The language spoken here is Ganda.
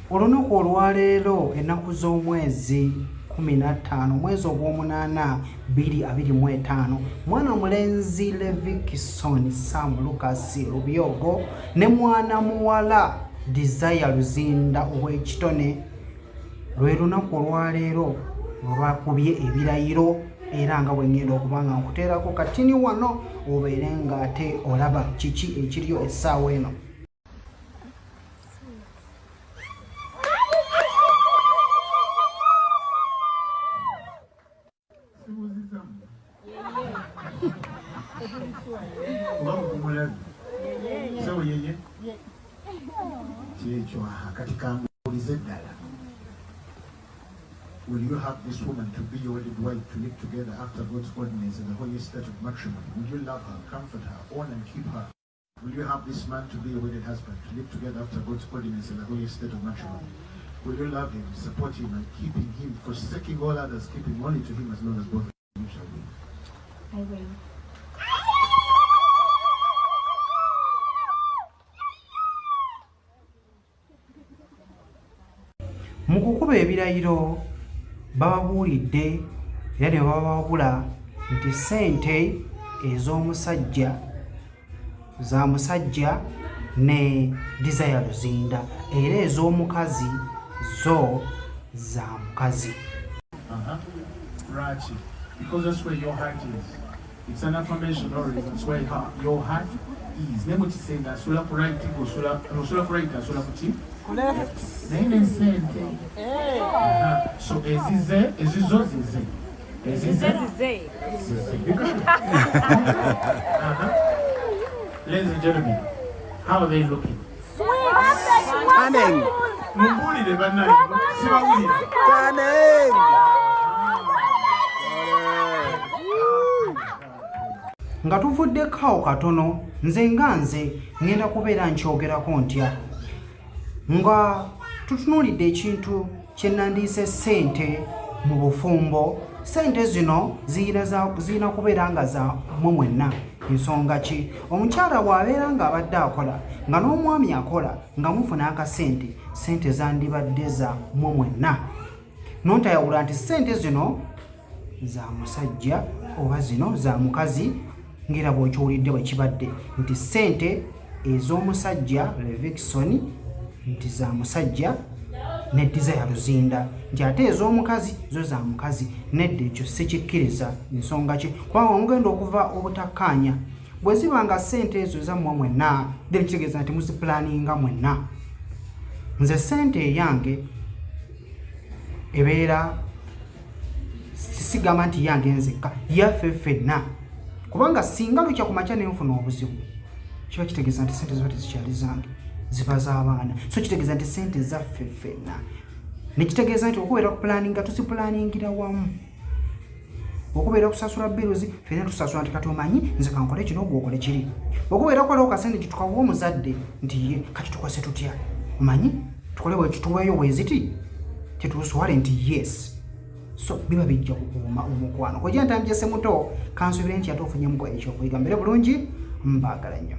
Olunaku olwaleero ennaku z'omwezi 15 mwezi ogw'omunaana 2025 mwana mulenzi Levikson Sam Lucas Rubyogo ne mwana muwala Desire Luzinda ow'ekitone lwe lunaku olwaleero lwakubye ebirayiro era nga bwengenda okuba nga nkuteerako katini wano obeere ng'ate olaba kiki ekiriyo essaawa eno. Will you have this woman to be your wedded wife, to live together after God's ordinance in the holy state of matrimony? Will you love her, comfort her, honor and keep her? Will you have this man to be your wedded husband, to live together after God's ordinance in the holy state of matrimony? Will you love him, support him, and keeping him, forsaking all others, keeping only to him as long as both of you shall be? I will. Mu kukuba ebirayiro bababuulidde era ne babawabula nti ssente ez'omusajja za musajja ne Desire Luzinda era ez'omukazi zo za mukazi. Right. Because that's where your heart is. It's an affirmation already. That's where your heart is. Nemo kisenda sula kuraita sula kuraita sula kuti. Left. Nene sente. So ezizo zize. Ladies and gentlemen, how are they looking? Stunning. Mumbuli de banana. Sibawuli. Stunning. Nga tuvuddeko katono nze ngenda kubeera nkyogerako ntya nga tutunuulidde ekintu kye nandiise ssente mu bufumbo. Ssente zino zirina kubeera nga za mmwe mwenna. Ensonga ki? Omukyala bw'abeera ng'abadde akola nga n'omwami akola nga mufuna akasente, ssente zandibadde za mmwe mwenna. Nontayawula nti ssente zino za musajja oba zino za mukazi ng'era bw'okiwulidde bwe kibadde nti ssente ez'omusajja Levikson nti za musajja ne Desire Luzinda nti ate ez'omukazi zo za mukazi. Nedda ekyo sikikkiriza. Ensonga ki? Kubanga omugenda okuva obutakkaanya bwe ziba nga ssente ezo zammwe mwenna kitegeeza nti muzipulaninga mwenna. Nze ssente eyange ebeera sigamba nti yange nzekka yaffe ffenna, kubanga singa lukya ku makya ne nfuna obuzibu kiba kitegeeza nti ssente ziba tezikyali zange, ziba z'abaana. So kitegeeza nti ssente zaffe ffenna. Nekitegeeza nti okubeera kupulaninga tuzipulaningira wamu. Okubeera kusasula biruzi ffenna tusasula nti kati omanyi nze kankole kino ogwo okole kiri. Okubeera kukolako kasente nti tukawa omuzadde nti ye kati tukose tutya, omanyi tukole bwe tutuweeyo bweziti tetuuswale nti yes. So biba bijja kukuuma omukwano. Kojja ntambye muto kansuubire nti ate ofunyemuko ekyokuyiga. Mbere bulungi, mbaagala nnyo.